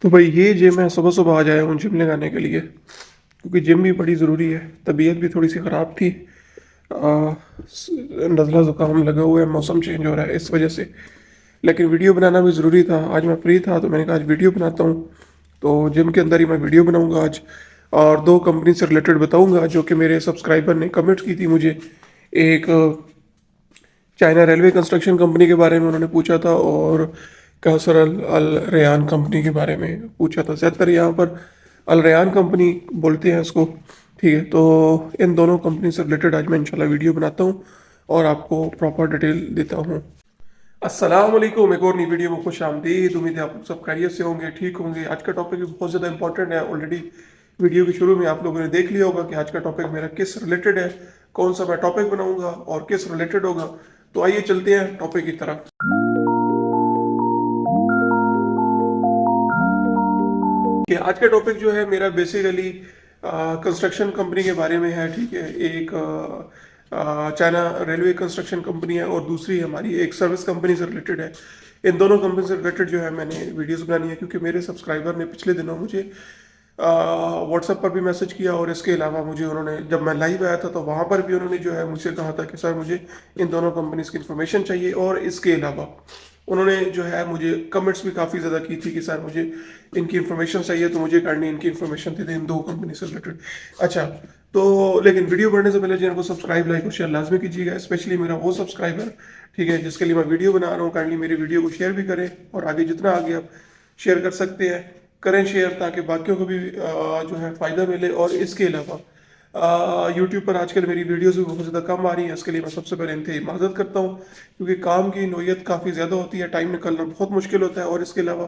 तो भाई ये जिम है, सुबह सुबह आ जाया हूँ जिम लगाने के लिए क्योंकि जिम भी बड़ी ज़रूरी है। तबीयत भी थोड़ी सी ख़राब थी। नज़ला ज़ुकाम लगा हुआ है, मौसम चेंज हो रहा है इस वजह से। लेकिन वीडियो बनाना भी ज़रूरी था। आज मैं फ्री था तो मैंने कहा आज वीडियो बनाता हूँ। तो जिम के अंदर ही मैं वीडियो बनाऊँगा आज, और दो कंपनी से रिलेटेड बताऊँगा जो कि मेरे सब्सक्राइबर ने कमेंट्स की थी मुझे। एक चाइना रेलवे कंस्ट्रक्शन कंपनी के बारे में उन्होंने पूछा था, और कैसर अल अल रेयान कंपनी के बारे में पूछा था। ज़्यादातर यहाँ पर अल रेयान कंपनी बोलते हैं इसको। ठीक है, तो इन दोनों कंपनी से रिलेटेड आज मैं इंशाल्लाह वीडियो बनाता हूँ और आपको प्रॉपर डिटेल देता हूँ। अस्सलाम वालेकुम, एक और नई वीडियो में खुश आमदीद। उम्मीद है आप लोग सब खैरियत से होंगे, ठीक होंगे। आज का टॉपिक भी बहुत ज़्यादा इंपॉर्टेंट है। ऑलरेडी वीडियो के शुरू में आप लोगों ने देख लिया होगा कि आज का टॉपिक मेरा किस रिलेटेड है, कौन सा मैं टॉपिक बनाऊंगा और किस रिलेटेड होगा। तो आइए चलते हैं टॉपिक की तरफ। कि आज का टॉपिक जो है मेरा बेसिकली कंस्ट्रक्शन कंपनी के बारे में है। ठीक है, एक चाइना रेलवे कंस्ट्रक्शन कंपनी है और दूसरी हमारी एक सर्विस कंपनी से रिलेटेड है। इन दोनों कंपनी से रिलेटेड जो है मैंने वीडियोस बनानी है क्योंकि मेरे सब्सक्राइबर ने पिछले दिनों मुझे व्हाट्सएप पर भी मैसेज किया, और इसके अलावा मुझे उन्होंने, जब मैं लाइव आया था तो वहाँ पर भी उन्होंने जो है मुझसे कहा था कि सर मुझे इन दोनों कंपनीज की इन्फॉर्मेशन चाहिए। और इसके अलावा उन्होंने जो है मुझे कमेंट्स भी काफ़ी ज़्यादा की थी कि सर मुझे इनकी इन्फॉर्मेशन चाहिए, तो मुझे करनी इनकी इन्फॉर्मेशन थी इन दो कंपनी से रिलेटेड। अच्छा, तो लेकिन वीडियो बढ़ने से पहले चैनल को सब्सक्राइब, लाइक और शेयर लाजमी कीजिएगा, स्पेशली मेरा वो सब्सक्राइबर, ठीक है, जिसके लिए मैं वीडियो बना रहा हूँ। काइंडली मेरी वीडियो को शेयर भी करें, और आगे जितना आगे आप शेयर कर सकते हैं करें शेयर, ताकि बाकियों को भी जो है फ़ायदा मिले। और इसके अलावा यूट्यूब पर आजकल मेरी वीडियोस भी बहुत ज़्यादा कम आ रही हैं, इसके लिए मैं सबसे पहले इनसे माजरत करता हूँ क्योंकि काम की नोयत काफ़ी ज़्यादा होती है, टाइम निकालना बहुत मुश्किल होता है। और इसके अलावा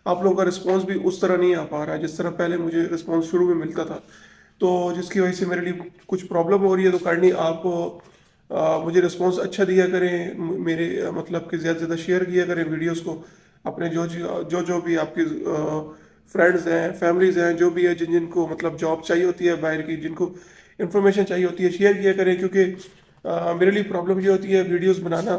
आप लोगों का रिस्पॉन्स भी उस तरह नहीं आ पा रहा है जिस तरह पहले मुझे रिस्पॉन्स शुरू में मिलता था, तो जिसकी वजह से मेरे लिए कुछ प्रॉब्लम हो रही है। तो काइंडली आप मुझे रिस्पॉन्स अच्छा दिया करें, मेरे मतलब कि ज़्यादा से ज़्यादा शेयर किया करें वीडियोज़ को अपने जो भी आपके फ्रेंड्स हैं, फैमिलीज़ हैं, जो भी है, जिन जिनको मतलब जॉब चाहिए होती है बाहर की, जिनको इन्फॉर्मेशन चाहिए होती है, शेयर किया करें। क्योंकि मेरे लिए प्रॉब्लम ये होती है वीडियोस बनाना,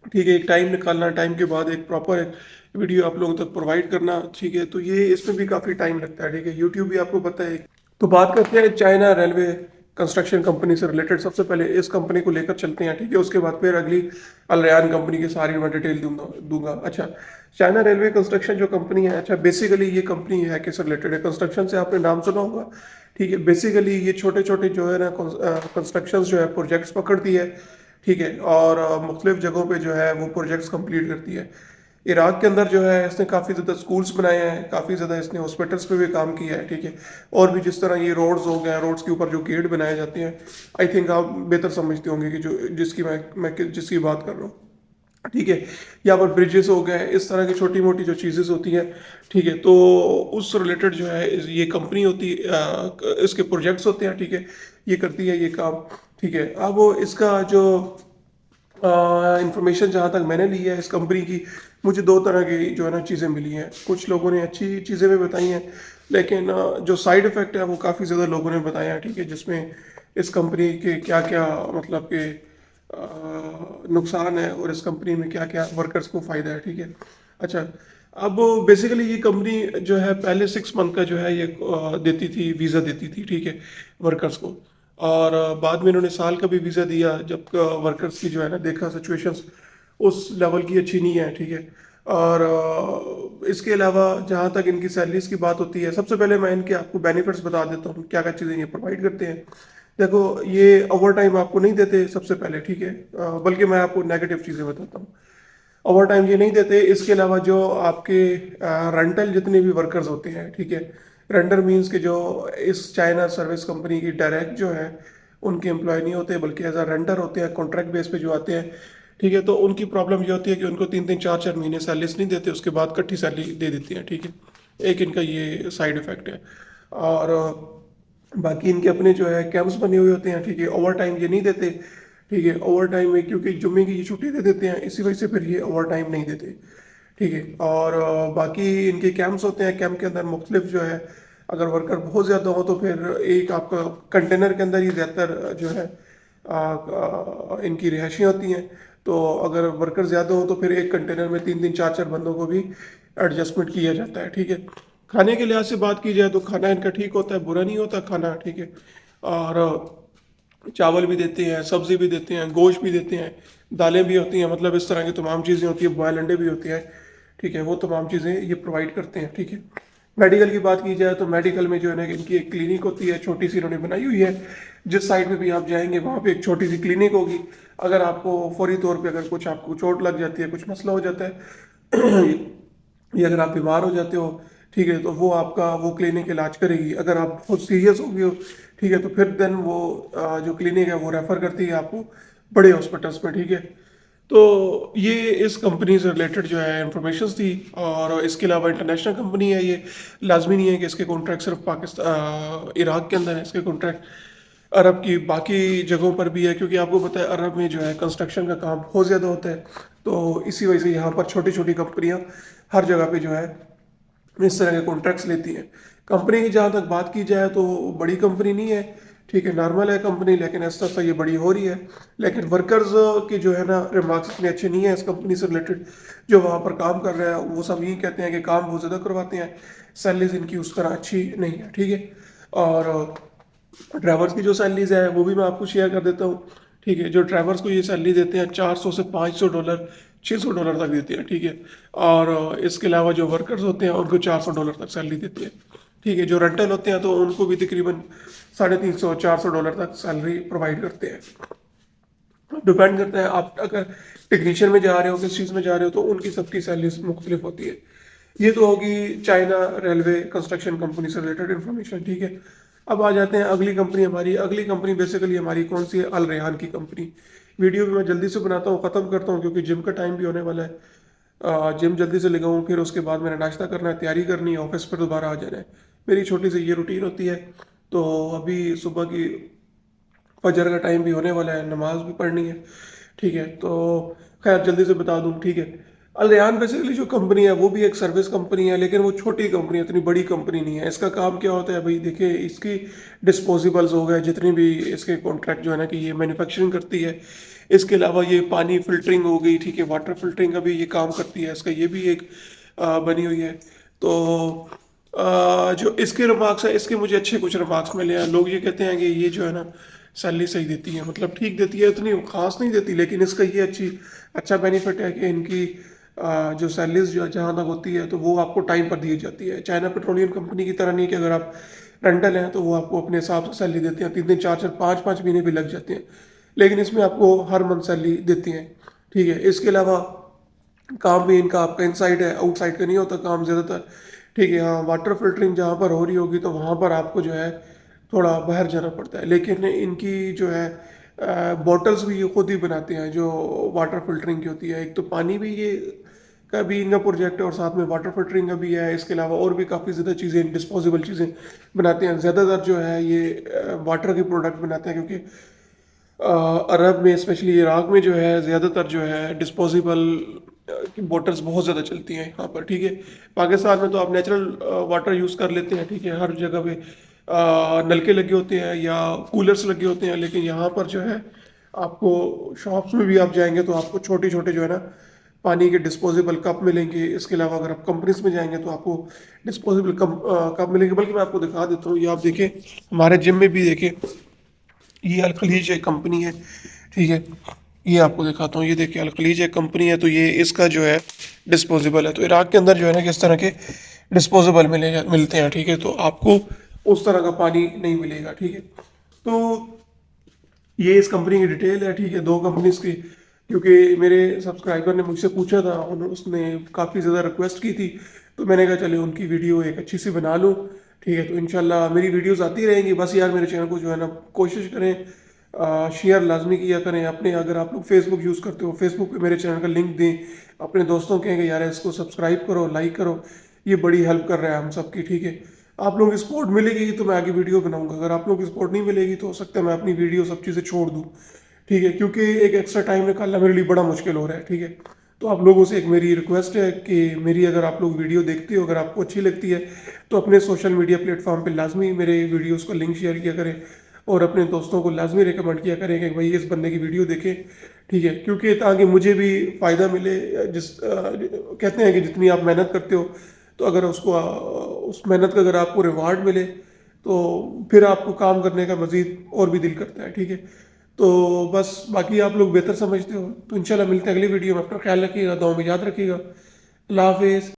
ठीक है, एक टाइम निकालना, टाइम के बाद एक प्रॉपर वीडियो आप लोगों तक प्रोवाइड करना, ठीक है, तो ये इसमें भी काफ़ी टाइम लगता है। ठीक है, यूट्यूब भी आपको पता है। तो बात करते हैं चाइना रेलवे कंस्ट्रक्शन कंपनी से रिलेटेड। सबसे पहले इस कंपनी को लेकर चलते हैं, ठीक है, उसके बाद फिर अगली अलरयान कंपनी की सारी मैं डिटेल दूंगा। अच्छा, चाइना रेलवे कंस्ट्रक्शन जो कंपनी है, अच्छा बेसिकली ये कंपनी है किस रिलेटेड है? कंस्ट्रक्शन से आपने नाम सुना होगा। ठीक है, बेसिकली ये छोटे छोटे जो है ना कंस्ट्रक्शन जो है प्रोजेक्ट्स पकड़ती है, ठीक है, और मुख्तलिफ जगहों पे जो है वो प्रोजेक्ट्स कंप्लीट करती है। इराक के अंदर जो है इसने काफ़ी ज़्यादा स्कूल्स बनाए हैं, काफ़ी ज़्यादा इसने हॉस्पिटल्स पे भी काम किया है, ठीक है। और भी जिस तरह ये रोड्स हो गए, रोड्स के ऊपर जो गेट बनाए जाते हैं, आई थिंक आप बेहतर समझते होंगे कि जो जिसकी जिसकी बात कर रहा हूँ, ठीक है। यहाँ पर ब्रिजेस हो गए, इस तरह की छोटी मोटी जो चीज़ें होती हैं, ठीक है, तो उस रिलेटेड जो है ये कंपनी होती इसके प्रोजेक्ट्स होते हैं, ठीक है, ये करती है ये काम, ठीक है। अब इसका जो इंफॉर्मेशन जहाँ तक मैंने ली है इस कंपनी की, मुझे दो तरह की जो है ना चीज़ें मिली हैं। कुछ लोगों ने अच्छी चीज़ें भी बताई हैं, लेकिन जो साइड इफ़ेक्ट है वो काफ़ी ज़्यादा लोगों ने बताया है, ठीक है, जिसमें इस कंपनी के क्या क्या मतलब के नुकसान है और इस कंपनी में क्या क्या वर्कर्स को फ़ायदा है, ठीक है। अच्छा, अब बेसिकली ये कंपनी जो है पहले 6 मंथ का जो है ये देती थी, वीज़ा देती थी, ठीक है, वर्कर्स को। और बाद में इन्होंने साल का भी वीज़ा दिया जब वर्कर्स की जो है ना देखा सिचुएशंस उस लेवल की अच्छी नहीं है, ठीक है। और इसके अलावा जहाँ तक इनकी सैलरीज की बात होती है, सबसे पहले मैं इनके आपको बेनिफिट्स बता देता हूँ क्या क्या चीज़ें ये प्रोवाइड करते हैं। देखो, ये ओवर टाइम आपको नहीं देते सबसे पहले, ठीक है, बल्कि मैं आपको नेगेटिव चीज़ें बताता हूँ। ओवर टाइम ये नहीं देते। इसके अलावा जो आपके रेंटल जितने भी वर्कर्स होते हैं, ठीक है, रेंटर मीन्स के जो इस चाइना सर्विस कंपनी की डायरेक्ट जो है उनके एम्प्लॉय नहीं होते, बल्कि एज अ रेंटर होते हैं, कॉन्ट्रैक्ट बेस पे जो आते हैं, ठीक है। तो उनकी प्रॉब्लम ये होती है कि उनको 3 3 4 4 महीने सैलरीज नहीं देते, उसके बाद कट्ठी सैलरी दे देती हैं, ठीक है। एक इनका ये साइड इफेक्ट है। और बाकी इनके अपने जो है कैंप्स बने हुए होते हैं, ठीक है, ओवर टाइम ये नहीं देते, ठीक है। ओवर टाइम में क्योंकि जुम्मे की ये छुट्टी दे देते हैं, इसी वजह से फिर ये ओवर टाइम नहीं देते, ठीक है। और बाकी इनके कैंप्स होते हैं, कैंप के अंदर मुख्तलिफ जो है, अगर वर्कर बहुत ज़्यादा हो तो फिर एक आपका कंटेनर के अंदर ही ज़्यादातर जो है इनकी रिहायशें होती हैं। तो अगर वर्कर ज़्यादा हो तो फिर एक कंटेनर में 3 3 4 4 बंदों को भी एडजस्टमेंट किया जाता है, ठीक है। खाने के लिहाज से बात की जाए तो खाना इनका ठीक होता है, बुरा नहीं होता खाना, ठीक है। और चावल भी देते हैं, सब्जी भी देते हैं, गोश्त भी देते हैं, दालें भी होती हैं, मतलब इस तरह की तमाम चीज़ें होती हैं, बॉयल अंडे भी होते हैं, ठीक है। वो तमाम चीज़ें ये प्रोवाइड करते हैं, ठीक है। मेडिकल की बात की जाए तो मेडिकल में जो है ना इनकी एक क्लिनिक होती है, छोटी सी इन्होंने बनाई हुई है। जिस साइड में भी आप जाएंगे वहाँ पे एक छोटी सी क्लिनिक होगी। अगर आपको फौरी तौर पे अगर कुछ आपको चोट लग जाती है, कुछ मसला हो जाता है या अगर आप बीमार हो जाते हो, ठीक है, तो वो आपका वो क्लिनिक इलाज करेगी। अगर आप बहुत सीरियस हो गए हो, ठीक है, तो फिर देन वो जो क्लिनिक है वो रेफ़र करती है आपको बड़े हॉस्पिटल्स में, ठीक है। तो ये इस कंपनी से रिलेटेड जो है इंफॉर्मेशन थी। और इसके अलावा इंटरनेशनल कंपनी है ये, लाजमी नहीं है कि इसके कॉन्ट्रैक्ट सिर्फ पाकिस्तान इराक के अंदर है, इसके कॉन्ट्रैक्ट अरब की बाकी जगहों पर भी है, क्योंकि आपको पता है अरब में जो है कंस्ट्रक्शन का काम बहुत ज़्यादा होता है। तो इसी वजह से यहाँ पर छोटी छोटी कंपनियाँ हर जगह पे जो है इस तरह के कॉन्ट्रैक्ट्स लेती हैं। कंपनी की जहाँ तक बात की जाए तो बड़ी कंपनी नहीं है, ठीक है, नॉर्मल है कंपनी, लेकिन ऐसा ऐसा ये बड़ी हो रही है। लेकिन वर्कर्स के जो है ना रिमार्क्स इतने अच्छे नहीं है इस कंपनी से रिलेटेड। जो वहाँ पर काम कर रहे हैं वो सब यही कहते हैं कि काम बहुत ज़्यादा करवाते हैं, सैलरीज इनकी उस तरह अच्छी नहीं है, ठीक है। और ड्राइवर्स की जो सैलरीज है वो भी मैं आपको शेयर कर देता हूँ, ठीक है। जो ड्राइवर्स को ये सैलरी देते हैं 400 से $500, $600 तक देते हैं, ठीक है। और इसके अलावा जो वर्कर्स होते हैं उनको $400 तक सैलरी देते हैं, ठीक है। जो रेंटल होते हैं तो उनको भी तकरीबन 350 $400 तक सैलरी प्रोवाइड करते हैं। डिपेंड करता है आप अगर टेक्नीशियन में जा रहे हो, किस चीज़ में जा रहे हो, तो उनकी सबकी सैलरी मुख्तलिफ होती है। ये तो होगी चाइना रेलवे कंस्ट्रक्शन कंपनी से रिलेटेड इन्फॉर्मेशन, ठीक है। अब आ जाते हैं अगली कंपनी हमारी। अगली कंपनी बेसिकली हमारी कौन सी है? अल रेहान की कंपनी। वीडियो भी मैं जल्दी से बनाता हूँ, ख़त्म करता हूँ क्योंकि जिम का टाइम भी होने वाला है। जिम जल्दी से लगाऊँ, फिर उसके बाद मैंने नाश्ता करना है, तैयारी करनी है, ऑफिस पर दोबारा आ जाना है। मेरी छोटी सी ये रूटीन होती है। तो अभी सुबह की फजर का टाइम भी होने वाला है, नमाज भी पढ़नी है, ठीक है। तो खैर जल्दी से बता दूं, ठीक है। अल रेयान बेसिकली जो कंपनी है वो भी एक सर्विस कंपनी है, लेकिन वो छोटी कंपनी है, इतनी बड़ी कंपनी नहीं है। इसका काम क्या होता है भाई? देखिए, इसकी डिस्पोजेबल्स हो गए, जितनी भी इसके कॉन्ट्रैक्ट जो है ना कि ये मैन्युफैक्चरिंग करती है। इसके अलावा ये पानी फिल्टरिंग हो गई, ठीक है, वाटर फिल्टरिंग का भी ये काम करती है, इसका ये भी एक बनी हुई है। तो जो इसके रिमार्क्स है, इसके मुझे अच्छे कुछ रिमार्क्स मिले हैं। लोग ये कहते हैं कि ये जो है ना सैलरी सही देती है, मतलब ठीक देती है, इतनी खास नहीं देती, लेकिन इसका ये अच्छा बेनिफिट है कि इनकी जो सैलरीज जो जहाँ तक होती है तो वो आपको टाइम पर दी जाती है। चाइना पेट्रोलियम कंपनी की तरह नहीं कि अगर आप रेंटल हैं तो वो आपको अपने हिसाब से सैलरी देते हैं, 3 दिन 4 4 5 5 महीने भी लग जाते हैं, लेकिन इसमें आपको हर मंथ सैलरी देती हैं, ठीक है। इसके अलावा काम भी इनका आपका इनसाइड है, आउटसाइड का नहीं होता काम ज़्यादातर, ठीक है। हाँ, वाटर फिल्टरिंग जहाँ पर हो रही होगी तो वहाँ पर आपको जो है थोड़ा बाहर जाना पड़ता है, लेकिन इनकी जो है बॉटल्स भी ये खुद ही बनाते हैं जो वाटर फिल्टरिंग की होती है। एक तो पानी भी ये का भी इनका प्रोजेक्ट है और साथ में वाटर फिल्टरिंग का भी है। इसके अलावा और भी काफ़ी ज़्यादा चीज़ें, डिस्पोजेबल चीज़ें बनाते हैं। ज़्यादातर जो है ये वाटर के प्रोडक्ट बनाते हैं, क्योंकि अरब में स्पेशली इराक में जो है ज़्यादातर जो है डिस्पोजेबल की बोटल्स बहुत ज़्यादा चलती हैं यहाँ पर, ठीक है। पाकिस्तान में तो आप नेचुरल वाटर यूज़ कर लेते हैं, ठीक है, हर जगह पे नलके लगे होते हैं या कूलर्स लगे होते हैं, लेकिन यहाँ पर जो है आपको शॉप्स में भी आप जाएंगे तो आपको छोटे छोटे जो है ना पानी के डिस्पोजेबल कप मिलेंगे। इसके अलावा अगर आप कंपनीज में जाएंगे तो आपको डिस्पोजेबल कप मिलेंगे। बल्कि मैं आपको दिखा देता हूँ, ये आप देखें, हमारे जिम में भी देखें, ये अल खलीज एक कंपनी है, ठीक है। ये आपको दिखाता हूँ, ये देखिए अल खलीज एक कंपनी है, तो ये इसका जो है डिस्पोजेबल है। तो इराक के अंदर जो है ना किस तरह के डिस्पोजेबल मिलते हैं, ठीक है, तो आपको उस तरह का पानी नहीं मिलेगा, ठीक है। तो ये इस कंपनी की डिटेल है, ठीक है, दो कंपनीज की। क्योंकि मेरे सब्सक्राइबर ने मुझसे पूछा था और उसने काफ़ी ज़्यादा रिक्वेस्ट की थी, तो मैंने कहा चले उनकी वीडियो एक अच्छी सी बना लूँ, ठीक है। तो इंशाल्लाह मेरी वीडियोस आती रहेंगी। बस यार मेरे चैनल को जो है ना कोशिश करें शेयर लाजमी किया करें अपने, अगर आप लोग फेसबुक यूज़ करते हो फेसबुक पे मेरे चैनल का लिंक दें, अपने दोस्तों कहेंगे यार इसको सब्सक्राइब करो, लाइक करो, ये बड़ी हेल्प कर रहा है हम सबकी, ठीक है। आप लोगों की सपोर्ट मिलेगी तो मैं आगे वीडियो बनाऊंगा, अगर आप लोगों की सपोर्ट नहीं मिलेगी तो हो सकता है मैं अपनी वीडियो सब चीज़ें छोड़ दूँ, ठीक है, क्योंकि एक एक्स्ट्रा टाइम निकालना मेरे लिए बड़ा मुश्किल हो रहा है, ठीक है। तो आप लोगों से एक मेरी रिक्वेस्ट है कि मेरी अगर आप लोग वीडियो देखते हो, अगर आपको अच्छी लगती है, तो अपने सोशल मीडिया प्लेटफॉर्म पे लाजमी मेरे वीडियोस का लिंक शेयर किया करें और अपने दोस्तों को लाजमी रिकमेंड किया करें कि भाई इस बंदे की वीडियो देखें, ठीक है, क्योंकि ताकि मुझे भी फ़ायदा मिले। कहते हैं कि जितनी आप मेहनत करते हो, तो अगर उस मेहनत का अगर आपको रिवार्ड मिले, तो फिर आपको काम करने का मज़ीद और भी दिल करता है। ठीक है, तो बस बाकी आप लोग बेहतर समझते हो। तो इंशाल्लाह मिलते हैं अगली वीडियो में। अपना ख्याल रखिएगा, दुआ में याद रखिएगा। अल्लाह हाफिज़।